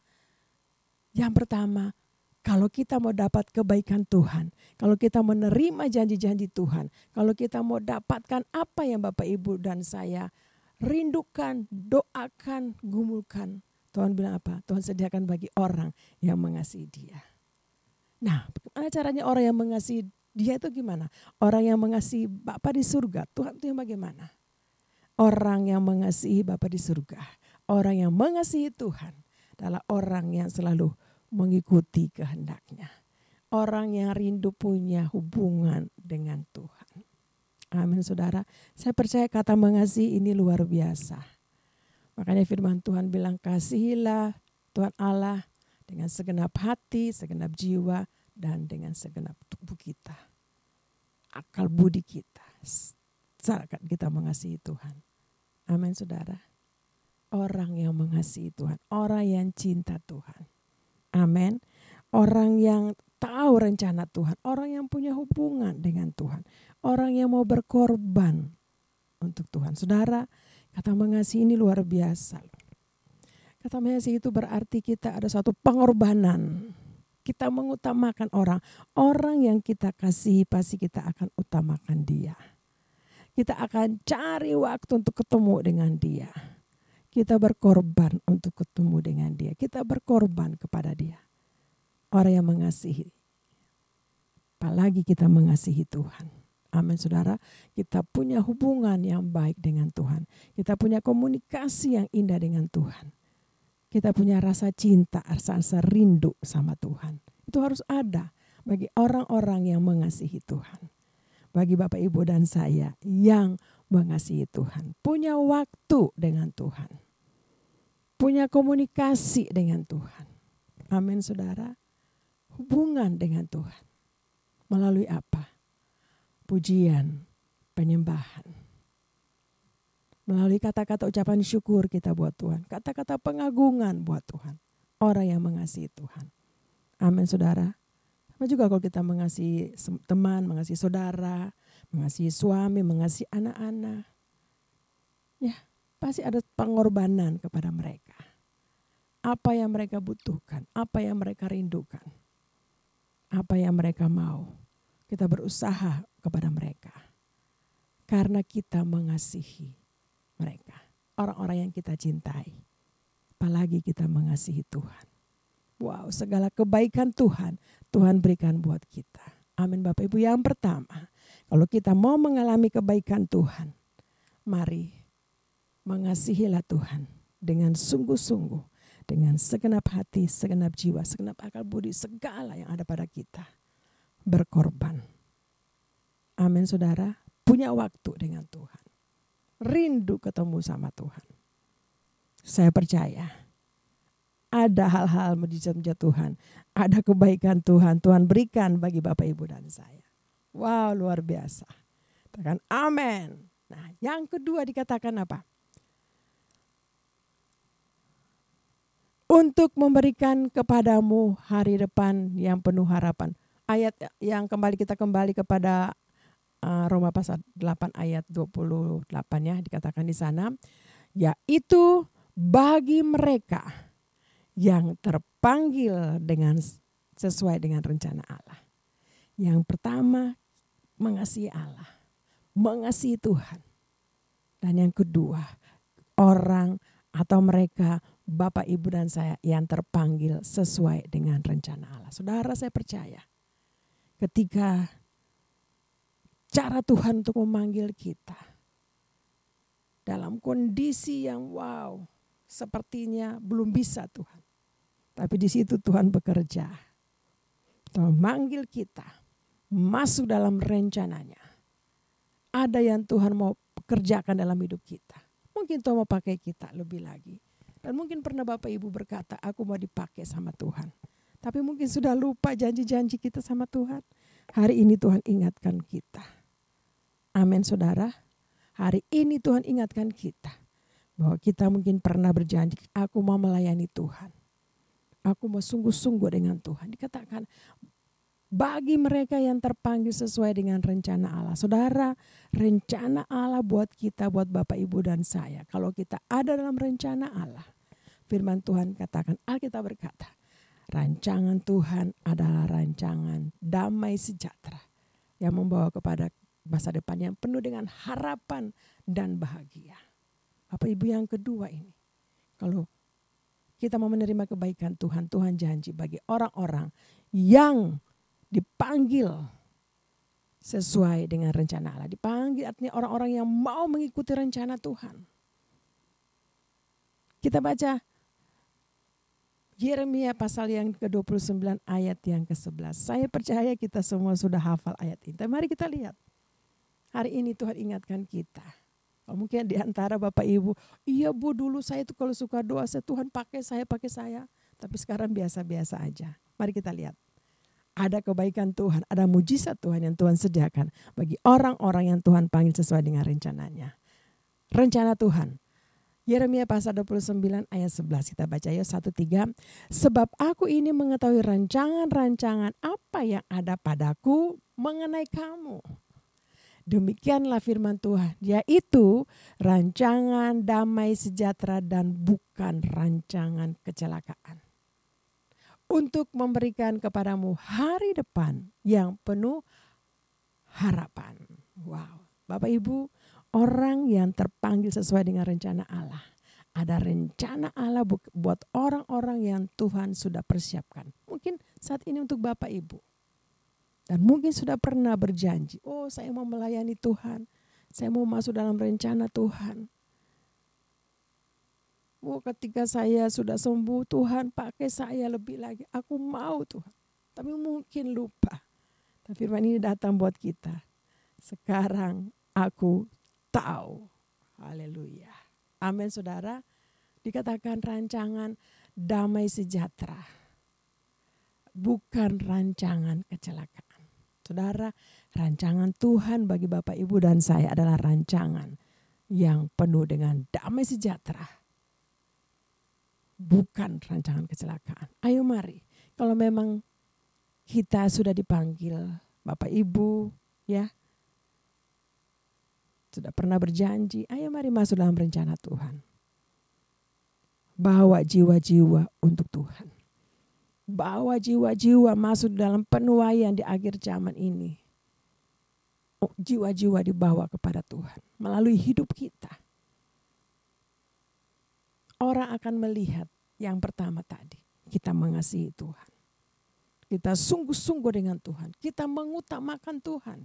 yang pertama, kalau kita mau dapat kebaikan Tuhan, kalau kita menerima janji-janji Tuhan, kalau kita mau dapatkan apa yang Bapak, Ibu dan saya rindukan, doakan, gumulkan, Tuhan bilang apa? Tuhan sediakan bagi orang yang mengasihi Dia. Nah, bagaimana caranya orang yang mengasihi Dia itu gimana? Orang yang mengasihi Bapa di surga, Tuhan itu yang bagaimana? Orang yang mengasihi Bapa di surga, orang yang mengasihi Tuhan adalah orang yang selalu mengikuti kehendak-Nya. Orang yang rindu punya hubungan dengan Tuhan. Amin, saudara. Saya percaya kata mengasihi ini luar biasa. Makanya firman Tuhan bilang, kasihilah Tuhan Allah dengan segenap hati, segenap jiwa, dan dengan segenap tubuh kita. Akal budi kita. Saat kita mengasihi Tuhan. Amin, saudara. Orang yang mengasihi Tuhan. Orang yang cinta Tuhan. Amin. Orang yang tahu rencana Tuhan. Orang yang punya hubungan dengan Tuhan. Orang yang mau berkorban untuk Tuhan. Saudara, kata mengasihi ini luar biasa. Kata mengasihi itu berarti kita ada suatu pengorbanan. Kita mengutamakan orang. Orang yang kita kasihi pasti kita akan utamakan dia. Kita akan cari waktu untuk ketemu dengan dia. Kita berkorban untuk ketemu dengan dia. Kita berkorban kepada dia. Orang yang mengasihi. Apalagi kita mengasihi Tuhan. Amin, saudara. Kita punya hubungan yang baik dengan Tuhan. Kita punya komunikasi yang indah dengan Tuhan. Kita punya rasa cinta, rasa rindu sama Tuhan. Itu harus ada bagi orang-orang yang mengasihi Tuhan. Bagi Bapak, Ibu dan saya yang mengasihi Tuhan. Punya waktu dengan Tuhan. Punya komunikasi dengan Tuhan. Amin, saudara. Hubungan dengan Tuhan. Melalui apa? Pujian, penyembahan. Melalui kata-kata ucapan syukur kita buat Tuhan. Kata-kata pengagungan buat Tuhan. Orang yang mengasihi Tuhan. Amin, saudara. Sama juga kalau kita mengasihi teman, mengasihi saudara, mengasihi suami, mengasihi anak-anak. Ya, pasti ada pengorbanan kepada mereka. Apa yang mereka butuhkan, apa yang mereka rindukan. Apa yang mereka mau. Kita berusaha kepada mereka. Karena kita mengasihi mereka. Orang-orang yang kita cintai. Apalagi kita mengasihi Tuhan. Wow, segala kebaikan Tuhan berikan buat kita. Amin, Bapak Ibu. Yang pertama, kalau kita mau mengalami kebaikan Tuhan, mari mengasihilah Tuhan dengan sungguh-sungguh, dengan segenap hati, segenap jiwa, segenap akal budi, segala yang ada pada kita. Berkorban. Amin, saudara. Punya waktu dengan Tuhan. Rindu ketemu sama Tuhan. Saya percaya ada hal-hal mujizat Tuhan. Ada kebaikan Tuhan berikan bagi Bapak, Ibu dan saya. Wow, luar biasa. Katakan amin. Nah, yang kedua dikatakan apa? Untuk memberikan kepadamu hari depan yang penuh harapan. Ayat yang kita kembali kepada Roma pasal 8 ayat 28 ya, dikatakan di sana, yaitu bagi mereka yang terpanggil dengan sesuai dengan rencana Allah. Yang pertama, mengasihi Allah, mengasihi Tuhan. Dan yang kedua, orang atau mereka, Bapak, Ibu dan saya yang terpanggil sesuai dengan rencana Allah. Saudara, saya percaya ketika cara Tuhan untuk memanggil kita. Dalam kondisi yang wow, sepertinya belum bisa Tuhan. Tapi di situ Tuhan bekerja. Tuhan memanggil kita masuk dalam rencananya. Ada yang Tuhan mau kerjakan dalam hidup kita. Mungkin Tuhan mau pakai kita lebih lagi. Dan mungkin pernah Bapak Ibu berkata, aku mau dipakai sama Tuhan. Tapi mungkin sudah lupa janji-janji kita sama Tuhan. Hari ini Tuhan ingatkan kita. Amin saudara. Hari ini Tuhan ingatkan kita. Bahwa kita mungkin pernah berjanji, aku mau melayani Tuhan. Aku mau sungguh-sungguh dengan Tuhan. Dikatakan, bagi mereka yang terpanggil sesuai dengan rencana Allah. Saudara, rencana Allah buat kita, buat Bapak Ibu dan saya. Kalau kita ada dalam rencana Allah. Firman Tuhan katakan, Alkitab berkata, rancangan Tuhan adalah rancangan damai sejahtera. Yang membawa kepada masa depan yang penuh dengan harapan dan bahagia. Bapak Ibu yang kedua ini. Kalau kita mau menerima kebaikan Tuhan, Tuhan janji bagi orang-orang yang dipanggil sesuai dengan rencana Allah. Dipanggil artinya orang-orang yang mau mengikuti rencana Tuhan. Kita baca Yeremia pasal yang ke-29 ayat yang ke-11. Saya percaya kita semua sudah hafal ayat ini. Tapi mari kita lihat. Hari ini Tuhan ingatkan kita. Mungkin di antara Bapak Ibu, iya Bu dulu saya tuh kalau suka doa, Tuhan pakai saya. Tapi sekarang biasa-biasa aja. Mari kita lihat. Ada kebaikan Tuhan, ada mujizat Tuhan yang Tuhan sediakan bagi orang-orang yang Tuhan panggil sesuai dengan rencananya. Rencana Tuhan. Yeremia pasal 29 ayat 11 kita baca ya 1-3. Sebab aku ini mengetahui rancangan-rancangan apa yang ada padaku mengenai kamu. Demikianlah firman Tuhan, yaitu rancangan damai sejahtera dan bukan rancangan kecelakaan. Untuk memberikan kepadamu hari depan yang penuh harapan. Wow, Bapak Ibu, orang yang terpanggil sesuai dengan rencana Allah. Ada rencana Allah buat orang-orang yang Tuhan sudah persiapkan. Mungkin saat ini untuk Bapak Ibu. Dan mungkin sudah pernah berjanji, oh saya mau melayani Tuhan. Saya mau masuk dalam rencana Tuhan. Oh ketika saya sudah sembuh, Tuhan pakai saya lebih lagi. Aku mau Tuhan. Tapi mungkin lupa. Dan firman ini datang buat kita. Sekarang aku tahu. Haleluya. Amin saudara. Dikatakan rancangan damai sejahtera. Bukan rancangan kecelakaan. Saudara, rancangan Tuhan bagi Bapak Ibu dan saya adalah rancangan yang penuh dengan damai sejahtera. Bukan rancangan kecelakaan. Ayo mari, kalau memang kita sudah dipanggil Bapak Ibu ya, sudah pernah berjanji, ayo mari masuk dalam rencana Tuhan. Bawa jiwa-jiwa untuk Tuhan. Bawa jiwa-jiwa masuk dalam penuaian di akhir zaman ini. Oh, jiwa-jiwa dibawa kepada Tuhan melalui hidup kita. Orang akan melihat yang pertama tadi, kita mengasihi Tuhan. Kita sungguh-sungguh dengan Tuhan. Kita mengutamakan Tuhan.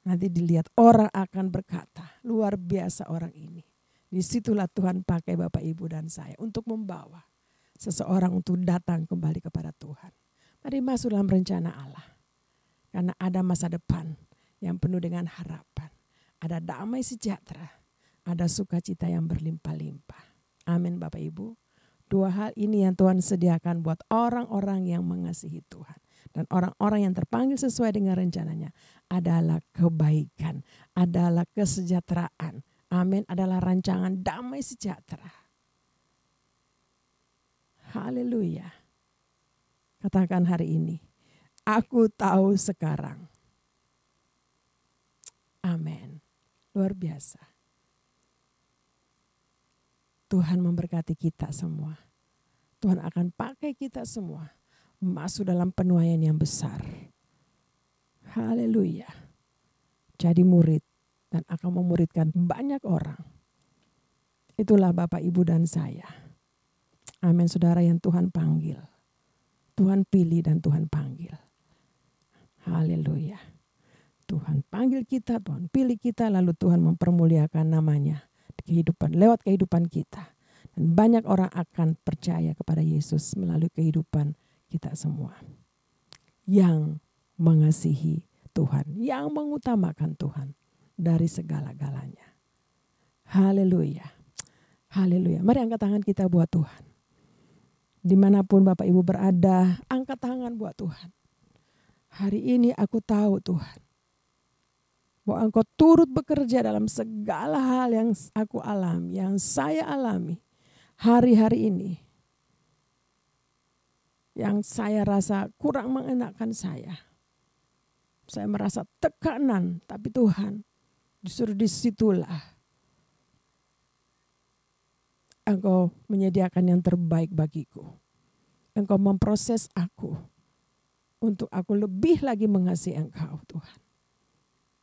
Nanti dilihat orang akan berkata, luar biasa orang ini. Disitulah Tuhan pakai Bapak Ibu dan saya untuk membawa seseorang untuk datang kembali kepada Tuhan. Mari masuk dalam rencana Allah. Karena ada masa depan yang penuh dengan harapan. Ada damai sejahtera. Ada sukacita yang berlimpah-limpah. Amin Bapak Ibu. Dua hal ini yang Tuhan sediakan buat orang-orang yang mengasihi Tuhan. Dan orang-orang yang terpanggil sesuai dengan rencananya adalah kebaikan, adalah kesejahteraan. Amin, adalah rancangan damai sejahtera. Haleluya. Katakan hari ini, aku tahu sekarang. Amin. Luar biasa. Tuhan memberkati kita semua. Tuhan akan pakai kita semua masuk dalam penuaian yang besar. Haleluya. Jadi murid dan akan memuridkan banyak orang. Itulah Bapak, Ibu dan saya. Amin saudara yang Tuhan panggil. Tuhan pilih dan Tuhan panggil. Haleluya. Tuhan panggil kita, Tuhan pilih kita, lalu Tuhan mempermuliakan namanya lewat kehidupan kita. Dan banyak orang akan percaya kepada Yesus melalui kehidupan kita semua. Yang mengasihi Tuhan, yang mengutamakan Tuhan dari segala-galanya. Haleluya. Haleluya. Mari angkat tangan kita buat Tuhan. Dimanapun Bapak Ibu berada, angkat tangan buat Tuhan. Hari ini aku tahu Tuhan, bahwa Engkau turut bekerja dalam segala hal yang aku alami, yang saya alami hari-hari ini. Yang saya rasa kurang mengenakan saya. Saya merasa tekanan, tapi Tuhan justru disitulah Engkau menyediakan yang terbaik bagiku. Engkau memproses aku untuk aku lebih lagi mengasihi Engkau Tuhan.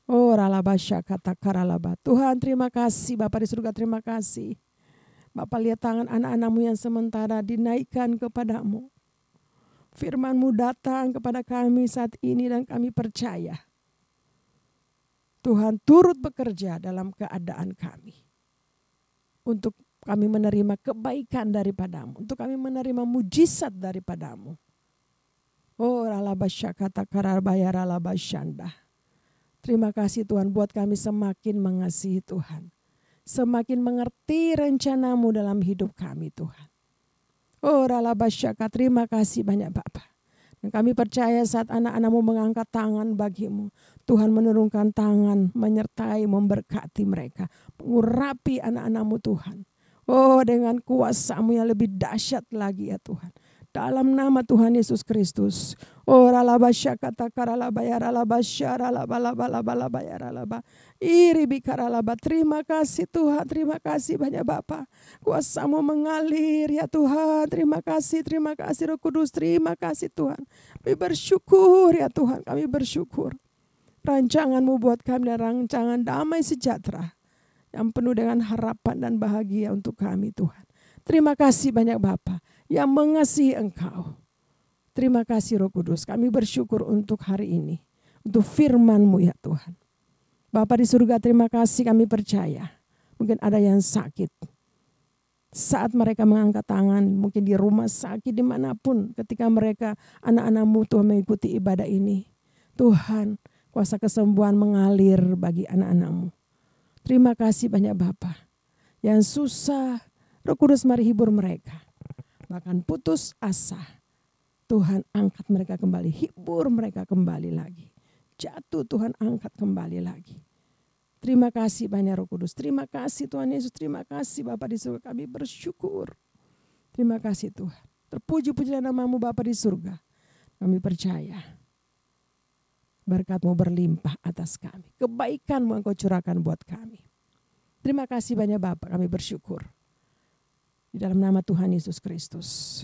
Oh ralabasya kata karalaba. Tuhan terima kasih Bapa di surga, terima kasih. Bapak lihat tangan anak-anak-Mu yang sementara dinaikkan kepadamu. Firman-Mu datang kepada kami saat ini dan kami percaya. Tuhan turut bekerja dalam keadaan kami. Untuk kami menerima kebaikan daripada-Mu. Untuk kami menerima mujizat daripada-Mu. Oh ralabasya kata karabaya ralabasyanda. Terima kasih Tuhan buat kami semakin mengasihi Tuhan. Semakin mengerti rencana-Mu dalam hidup kami Tuhan. Oh ralabasyaka, terima kasih banyak Bapa. Dan kami percaya saat anak-anak-Mu mengangkat tangan bagi-Mu. Tuhan menurunkan tangan, menyertai, memberkati mereka. Mengurapi anak-anak-Mu Tuhan. Oh dengan kuasa-Mu yang lebih dahsyat lagi ya Tuhan. Dalam nama Tuhan Yesus Kristus. Oh ralabasyaka takaralabaya ralabasya ralabalabalabalabaya ralaba. Iri bikaralaba. Terima kasih Tuhan, terima kasih banyak Bapa. Kuasa-Mu mengalir ya Tuhan. Terima kasih Roh Kudus, terima kasih Tuhan. Kami bersyukur ya Tuhan, kami bersyukur. Rancangan-Mu buat kami dan rancangan damai sejahtera yang penuh dengan harapan dan bahagia untuk kami Tuhan. Terima kasih banyak Bapa yang mengasihi Engkau. Terima kasih Roh Kudus, kami bersyukur untuk hari ini. Untuk firman-Mu ya Tuhan. Bapa di surga terima kasih, kami percaya. Mungkin ada yang sakit. Saat mereka mengangkat tangan, mungkin di rumah sakit dimanapun. Ketika mereka anak-anak-Mu Tuhan mengikuti ibadah ini. Tuhan kuasa kesembuhan mengalir bagi anak-anak-Mu. Terima kasih banyak Bapa. Yang susah, Roh Kudus mari hibur mereka. Bahkan putus asa, Tuhan angkat mereka kembali. Hibur mereka kembali lagi. Jatuh Tuhan angkat kembali lagi. Terima kasih banyak Roh Kudus. Terima kasih Tuhan Yesus. Terima kasih Bapa di surga. Kami bersyukur. Terima kasih Tuhan. Terpuji-pujilah nama-Mu Bapa di surga. Kami percaya. Berkat-Mu berlimpah atas kami. Kebaikan-Mu Engkau curahkan buat kami. Terima kasih banyak Bapa, kami bersyukur. Di dalam nama Tuhan Yesus Kristus.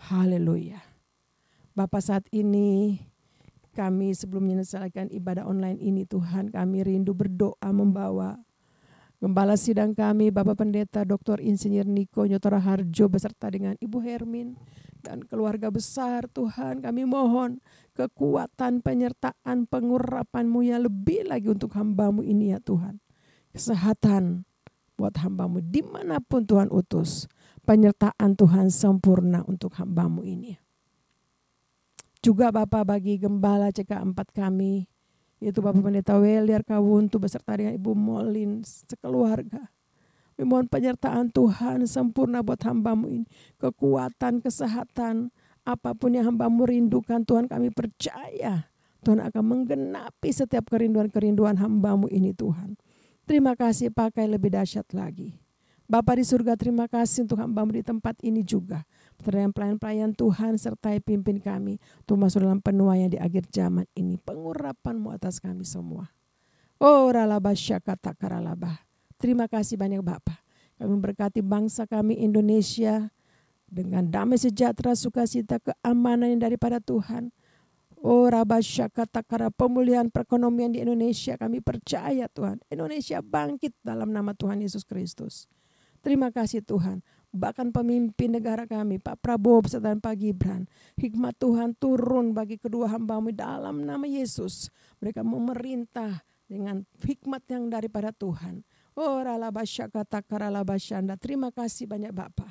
Haleluya. Bapa saat ini kami sebelum menyelesaikan ibadah online ini Tuhan, kami rindu berdoa membawa Gembala sidang kami Bapak Pendeta Dr. Insinyur Niko Nyotora Harjo beserta dengan Ibu Hermin dan keluarga besar Tuhan, kami mohon kekuatan, penyertaan, pengurapan-Mu yang lebih lagi untuk hamba-Mu ini ya Tuhan. Kesehatan buat hamba-Mu dimanapun Tuhan utus. Penyertaan Tuhan sempurna untuk hamba-Mu ini. Juga Bapak bagi Gembala CK4 kami, yaitu Bapak Pendeta Weliar Kawuntu beserta dengan Ibu Molin sekeluarga. Kami mohon penyertaan Tuhan sempurna buat hamba-Mu ini. Kekuatan, kesehatan, apapun yang hamba-Mu rindukan Tuhan, kami percaya Tuhan akan menggenapi setiap kerinduan-kerinduan hamba-Mu ini Tuhan. Terima kasih, pakai lebih dahsyat lagi. Bapa di surga, terima kasih untuk hamba-Mu di tempat ini juga. Dengan pelayan-pelayan Tuhan sertai pimpin kami untuk masuk dalam penuaian di akhir zaman ini. Pengurapan-Mu atas kami semua. Oh ralaba syakata karalaba. Terima kasih banyak Bapa. Kami berkati bangsa kami Indonesia dengan damai sejahtera, sukacita, keamanan yang daripada Tuhan. Oh rabasyakata kara, pemulihan perekonomian di Indonesia, kami percaya Tuhan. Indonesia bangkit dalam nama Tuhan Yesus Kristus. Terima kasih Tuhan. bahkan pemimpin negara kami, Pak Prabowo beserta Pak Gibran. Hikmat Tuhan turun bagi kedua hamba-Mu dalam nama Yesus. Mereka memerintah dengan hikmat yang daripada Tuhan. Oh ralabasyakata karalabasyanda. Terima kasih banyak Bapak.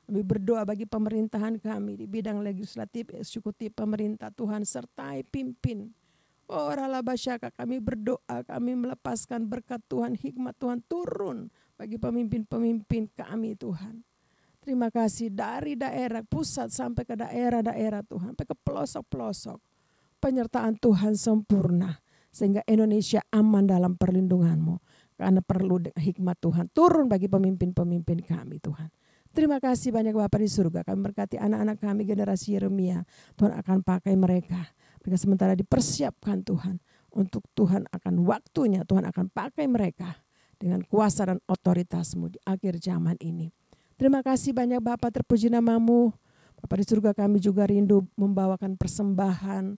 Kami berdoa bagi pemerintahan kami di bidang legislatif, eksekutif, pemerintah. Tuhan sertai pimpin. Oh ralabasyaka, kami berdoa, kami melepaskan berkat Tuhan, hikmat Tuhan turun bagi pemimpin-pemimpin kami Tuhan. Terima kasih dari daerah pusat sampai ke daerah-daerah Tuhan, sampai ke pelosok-pelosok. Penyertaan Tuhan sempurna sehingga Indonesia aman dalam perlindungan-Mu. Karena perlu hikmat Tuhan turun bagi pemimpin-pemimpin kami Tuhan. Terima kasih banyak Bapak di surga. Kami berkati anak-anak kami generasi Yeremia. Tuhan akan pakai mereka. Mereka sementara dipersiapkan Tuhan. Untuk Tuhan akan waktunya Tuhan akan pakai mereka. Dengan kuasa dan otoritas-Mu di akhir zaman ini. Terima kasih banyak Bapak, terpuji nama-Mu. Bapak di surga, kami juga rindu membawakan persembahan.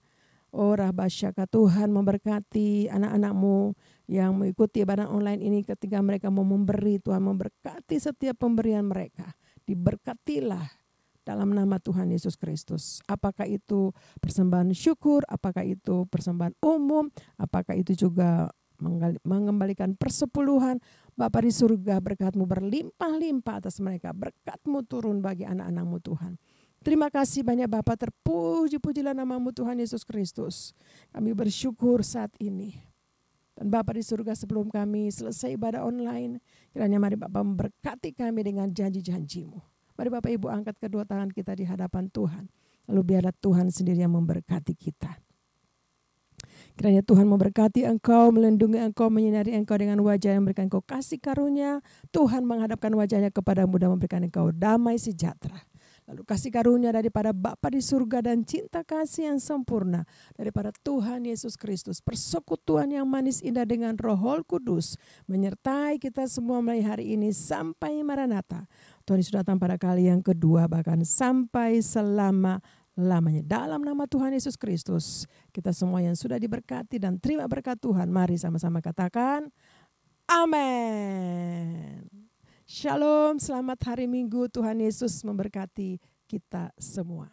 Oh Rahabasyaka, Tuhan memberkati anak-anak-Mu yang mengikuti ibadah online ini ketika mereka mau memberi. Tuhan memberkati setiap pemberian mereka. Diberkatilah dalam nama Tuhan Yesus Kristus. Apakah itu persembahan syukur, apakah itu persembahan umum, apakah itu juga mengembalikan persepuluhan. Bapa di surga, berkat-Mu berlimpah-limpah atas mereka. Berkat-Mu turun bagi anak-anak-Mu Tuhan. Terima kasih banyak Bapa, terpuji-pujilah nama-Mu Tuhan Yesus Kristus. Kami bersyukur saat ini. Dan Bapa di surga, sebelum kami selesai ibadah online, kiranya mari Bapa memberkati kami dengan janji-janji-Mu. Mari Bapak Ibu angkat kedua tangan kita di hadapan Tuhan. Lalu biarlah Tuhan sendiri yang memberkati kita. Kiranya Tuhan memberkati engkau, melindungi engkau, menyinari engkau dengan wajah yang memberikan engkau kasih karunia. Tuhan menghadapkan wajahnya kepadamu dan memberikan engkau damai sejahtera. Lalu kasih karunia daripada Bapa di surga dan cinta kasih yang sempurna daripada Tuhan Yesus Kristus. Persekutuan yang manis indah dengan Roh Kudus menyertai kita semua mulai hari ini sampai Maranatha. Tuhan Yesus datang pada kali yang kedua, bahkan sampai selama-lamanya. Dalam nama Tuhan Yesus Kristus, kita semua yang sudah diberkati dan terima berkat Tuhan, mari sama-sama katakan amin. Shalom, selamat hari Minggu. Tuhan Yesus memberkati kita semua.